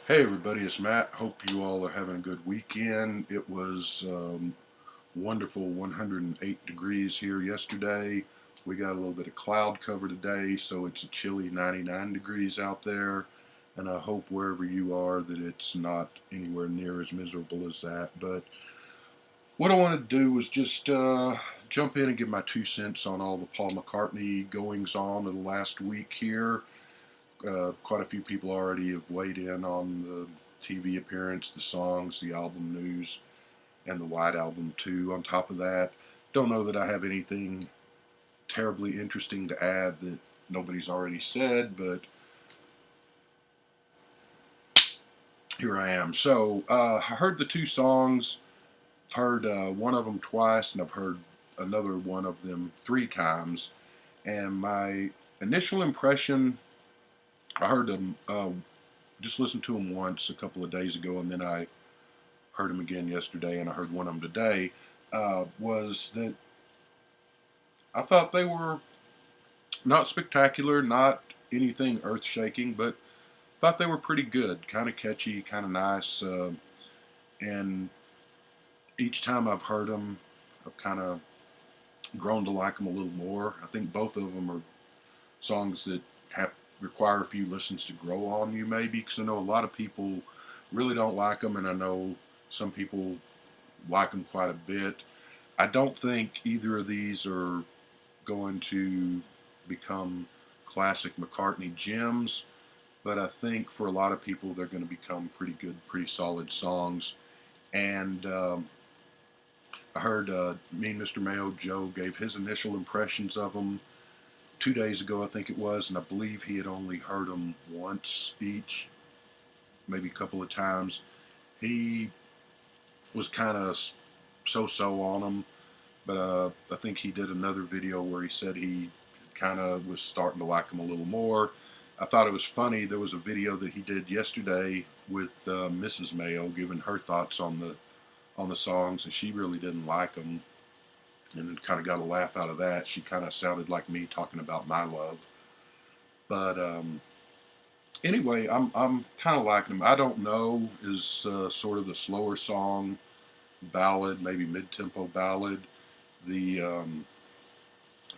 Hey everybody, it's Matt. Hope you all are having a good weekend. It was wonderful 108 degrees here yesterday. We got a little bit of cloud cover today, so it's a chilly 99 degrees out there. And I hope wherever you are that it's not anywhere near as miserable as that. But what I want to do was just jump in and give my 2 cents on all the Paul McCartney goings on of the last week here. Quite a few people already have weighed in on the TV appearance, the songs, the album news, and the White Album too. On top of that, don't know that I have anything terribly interesting to add that nobody's already said, but here I am. So I heard the two songs, heard one of them twice, and I've heard another one of them 3 times. And my initial impression, I heard them, just listened to them once a couple of days ago, and then I heard them again yesterday, and I heard one of them today, was that I thought they were not spectacular, not anything earth shaking, but thought they were pretty good, kind of catchy, kind of nice. And each time I've heard them, I've kind of grown to like them a little more. I think both of them are songs that have require a few listens to grow on you, maybe, because I know a lot of people really don't like them, and I know some people like them quite a bit. I don't think either of these are going to become classic McCartney gems, but I think for a lot of people they're going to become pretty good, pretty solid songs. And I heard me and Mr. Mayo Joe gave his initial impressions of them 2 days ago, I think it was, and I believe he had only heard them once each, maybe a couple of times. He was kind of so-so on them, but I think he did another video where he said he kind of was starting to like them a little more. I thought it was funny. There was a video that he did yesterday with Mrs. Mayo giving her thoughts on the songs, and she really didn't like them, and kind of got a laugh out of that. She kind of sounded like me talking about my love, but anyway, I'm kind of liking them. I Don't Know is sort of the slower song, ballad, maybe mid-tempo ballad. The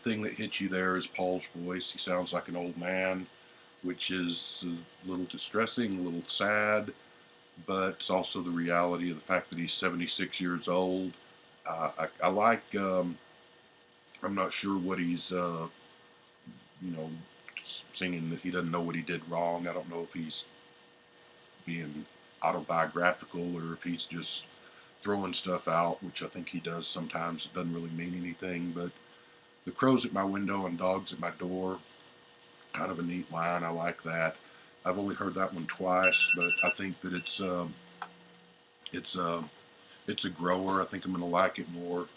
thing that hits you there is Paul's voice. He sounds like an old man, which is a little distressing, a little sad, but it's also the reality of the fact that he's 76 years old. I like, I'm not sure what he's, you know, singing that he doesn't know what he did wrong. I don't know if he's being autobiographical or if he's just throwing stuff out, which I think he does sometimes. It doesn't really mean anything, but the crows at my window and dogs at my door, kind of a neat line. I like that. I've only heard that one twice, but I think that it's it's a grower. I think I'm going to like it more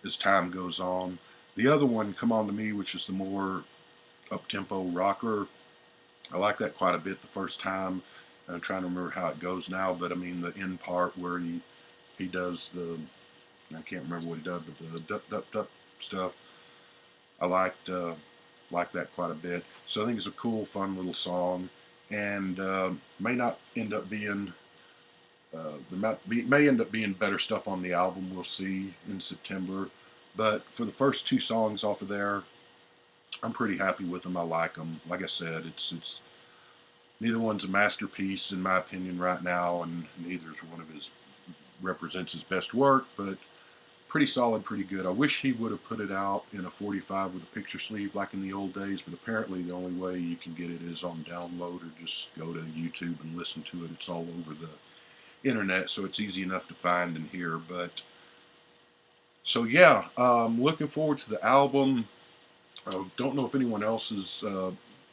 as time goes on. The other one, Come On To Me, which is the more up-tempo rocker, I like that quite a bit the first time. I'm trying to remember how it goes now, but I mean the end part where he does the, I can't remember what he does, but the dup dup dup stuff. I like that quite a bit. So I think it's a cool, fun little song, and may not end up being may end up being better stuff on the album. We'll see in September. But for the first 2 songs off of there, I'm pretty happy with them. I like them. Like I said, it's neither one's a masterpiece in my opinion right now, and neither's one of his represents his best work, but pretty solid, pretty good. I wish he would have put it out in a 45 with a picture sleeve like in the old days, but apparently the only way you can get it is on download, or just go to YouTube and listen to it. It's all over the internet, so it's easy enough to find and hear. But so yeah, looking forward to the album. I don't know if anyone else has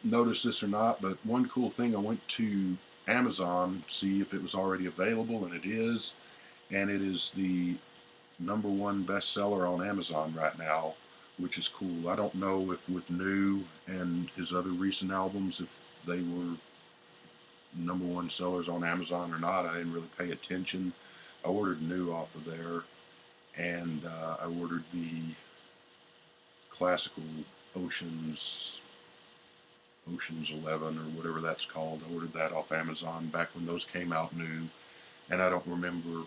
noticed this or not, but one cool thing, I went to Amazon to see if it was already available, and it is. And it is the #1 bestseller on Amazon right now, which is cool. I don't know if with New and his other recent albums, if they were #1 sellers on Amazon or not. I didn't really pay attention. I ordered New off of there, and I ordered the classical Oceans Ocean's 11 or whatever that's called. I ordered that off Amazon back when those came out new, and I don't remember.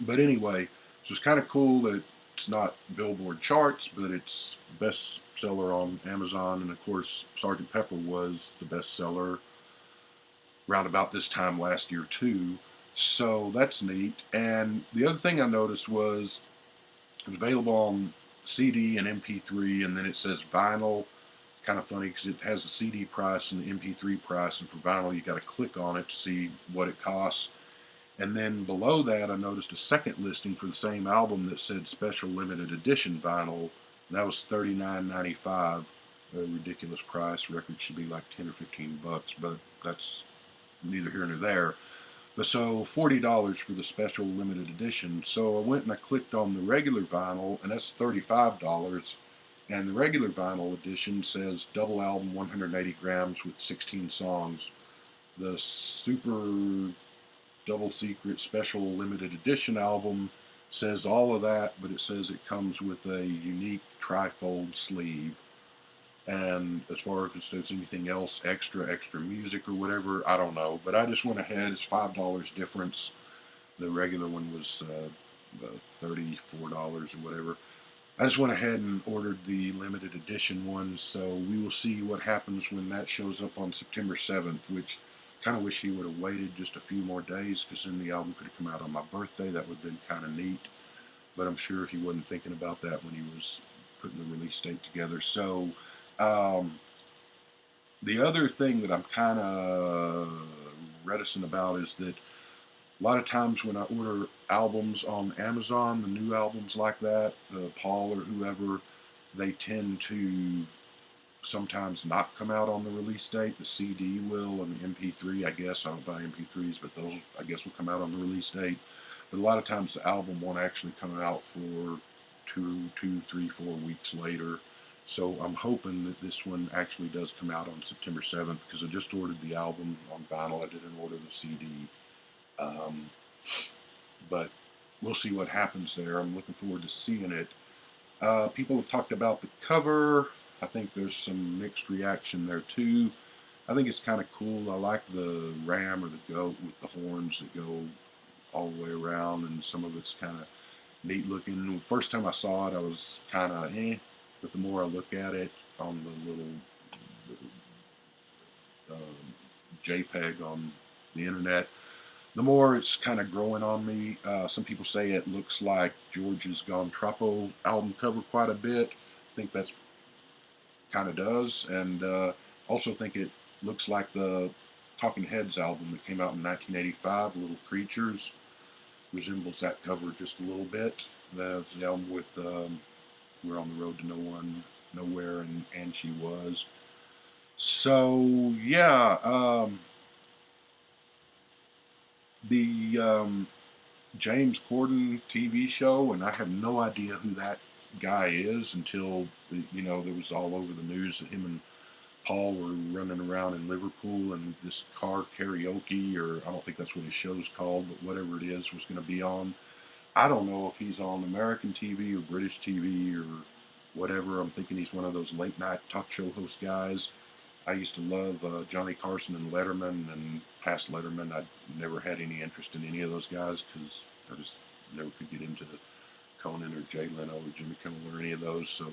But anyway, so it's kind of cool that it's not Billboard charts, but it's bestseller on Amazon. And of course, Sergeant Pepper was the bestseller around about this time last year too. So that's neat. And the other thing I noticed was it was available on CD and MP3, and then it says vinyl. Kind of funny because it has the CD price and the MP3 price, and for vinyl you got to click on it to see what it costs. And then below that, I noticed a second listing for the same album that said special limited edition vinyl. And that was $39.95, a ridiculous price. Record should be like 10 or 15 bucks, but that's neither here nor there. But so $40 for the special limited edition. So I went and I clicked on the regular vinyl, and that's $35. And the regular vinyl edition says double album, 180 grams with 16 songs. The super double secret special limited edition album says all of that, but it says it comes with a unique trifold sleeve. And as far as if there's anything else, extra music or whatever, I don't know. But I just went ahead. It's $5 difference. The regular one was $34 or whatever. I just went ahead and ordered the limited edition one, so we will see what happens when that shows up on September 7th, which kind of wish he would have waited just a few more days, because then the album could have come out on my birthday. That would have been kind of neat, but I'm sure he wasn't thinking about that when he was putting the release date together. So the other thing that I'm kind of reticent about is that a lot of times when I order albums on Amazon, the new albums like that, Paul or whoever, they tend to sometimes not come out on the release date. The CD will, and the MP3, I guess. I don't buy MP3s, but those, I guess, will come out on the release date. But a lot of times the album won't actually come out for 2, 3, 4 weeks later. So I'm hoping that this one actually does come out on September 7th, because I just ordered the album on vinyl. I didn't order the CD. But we'll see what happens there. I'm looking forward to seeing it. People have talked about the cover. I think there's some mixed reaction there too. I think it's kind of cool. I like the ram or the goat with the horns that go all the way around, and some of it's kind of neat looking. The first time I saw it, I was kind of but the more I look at it on the little JPEG on the internet, the more it's kind of growing on me. Some people say it looks like George's Gone Troppo album cover quite a bit. I think that's kind of does, and also think it looks like the Talking Heads album that came out in 1985, Little Creatures. Resembles that cover just a little bit. That's the album with We're on the Road to Nowhere, and She Was. So yeah, the James Corden TV show, and I have no idea who that guy is until there was all over the news that him and Paul were running around in Liverpool, and this car karaoke, or I don't think that's what his show's called, but whatever it is, was going to be on. I don't know if he's on American TV or British TV or whatever. I'm thinking he's one of those late night talk show host guys. I used to love Johnny Carson and Letterman, and past Letterman, I never had any interest in any of those guys because I just never could get into Conan or Jay Leno or Jimmy Kimmel or any of those. So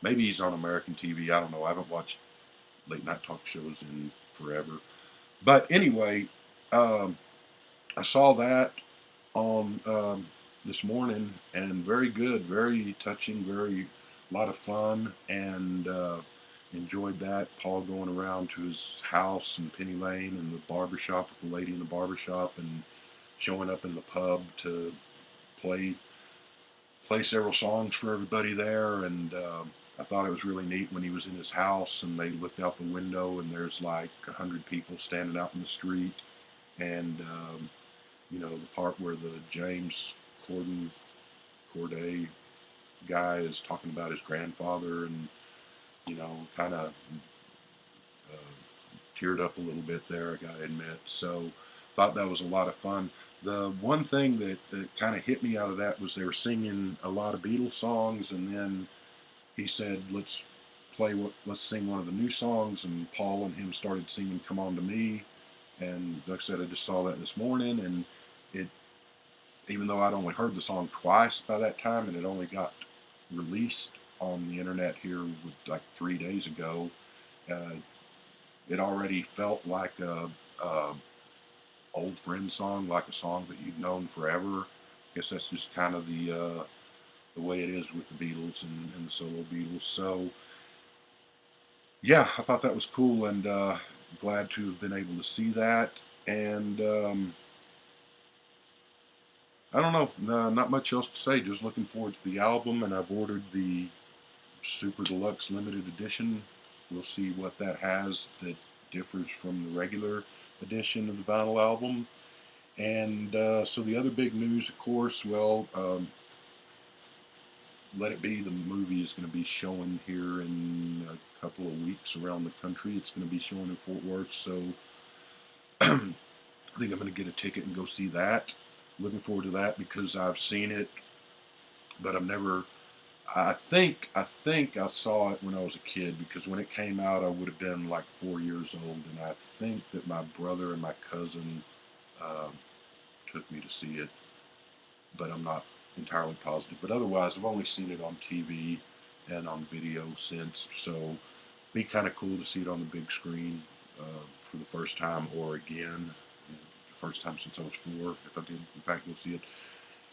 maybe he's on American TV. I don't know. I haven't watched late night talk shows in forever. But anyway, I saw that on this morning, and very good, very touching, very a lot of fun, and enjoyed that. Paul going around to his house in Penny Lane and the barbershop with the lady in the barbershop, and showing up in the pub to play several songs for everybody there. And I thought it was really neat when he was in his house and they looked out the window and there's like 100 people standing out in the street, and the part where the James Corden guy is talking about his grandfather, and kind of teared up a little bit there, I gotta admit. So thought that was a lot of fun. The one thing that kind of hit me out of that was they were singing a lot of Beatles songs, and then he said, let's let's sing one of the new songs, and Paul and him started singing "Come On to Me," and like I said, I just saw that this morning, and it, even though I'd only heard the song twice by that time, and it only got released on the internet here like 3 days ago, uh, it already felt like a old friend song, like a song that you've known forever. I guess that's just kind of the way it is with the Beatles and the solo Beatles. So yeah, I thought that was cool, and glad to have been able to see that. And I don't know, not much else to say. Just looking forward to the album, and I've ordered the Super Deluxe Limited Edition. We'll see what that has that differs from the regular edition of the vinyl album. And so the other big news, of course, well, Let It Be, the movie, is going to be showing here in a couple of weeks around the country. It's going to be showing in Fort Worth, so I think I'm going to get a ticket and go see that. Looking forward to that because I've seen it, but I've never. I think I saw it when I was a kid, because when it came out, I would have been like 4 years old, and I think that my brother and my cousin uh, took me to see it, but I'm not entirely positive. But otherwise, I've only seen it on TV and on video since, so be kind of cool to see it on the big screen for the first time, or again, the first time since I was 4, if I did in fact go see it.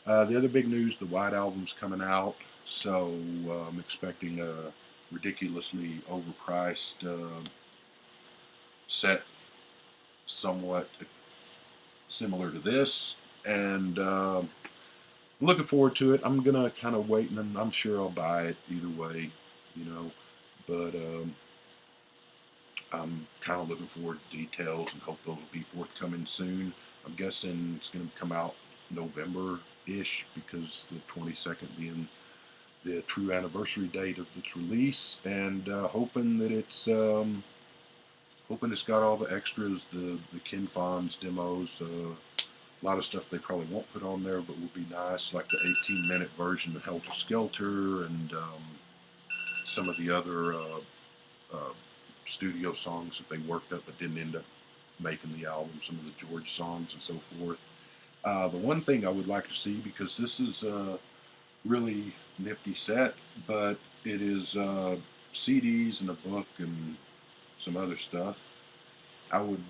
The other big news, the White Album's coming out, so I'm expecting a ridiculously overpriced set, somewhat similar to this, and looking forward to it. I'm gonna kind of wait, and I'm sure I'll buy it either way, you know. But I'm kind of looking forward to details and hope those will be forthcoming soon. I'm guessing it's gonna come out November-ish, because the 22nd being the true anniversary date of its release, and hoping it's got all the extras, the Ken Fon's demos. A lot of stuff they probably won't put on there, but will be nice, like the 18-minute version of Helter Skelter, and some of the other uh, studio songs that they worked up but didn't end up making the album, some of the George songs and so forth. The one thing I would like to see, because this is a really nifty set, but it is CDs and a book and some other stuff. I would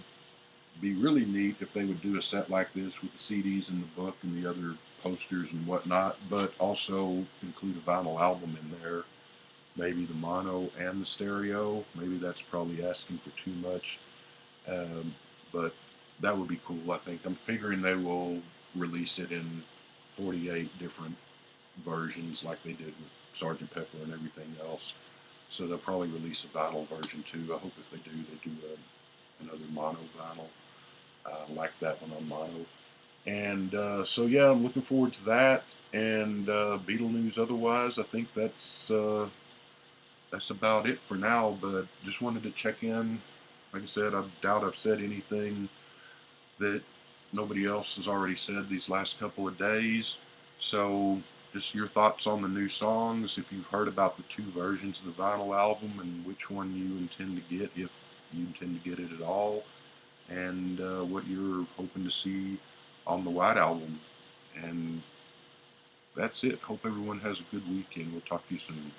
be really neat if they would do a set like this with the CDs and the book and the other posters and whatnot, but also include a vinyl album in there. Maybe the mono and the stereo. Maybe that's probably asking for too much, but that would be cool, I think. I'm figuring they will release it in 48 different versions like they did with Sgt. Pepper and everything else. So they'll probably release a vinyl version too. I hope if they do another mono vinyl like that one on mono. And so yeah, I'm looking forward to that. And Beatle news otherwise, I think that's about it for now. But just wanted to check in. Like I said, I doubt I've said anything that nobody else has already said these last couple of days. So just your thoughts on the new songs, if you've heard about the 2 versions of the vinyl album, and which one you intend to get, if you intend to get it at all, and what you're hoping to see on the White Album. And that's it. Hope everyone has a good weekend. We'll talk to you soon.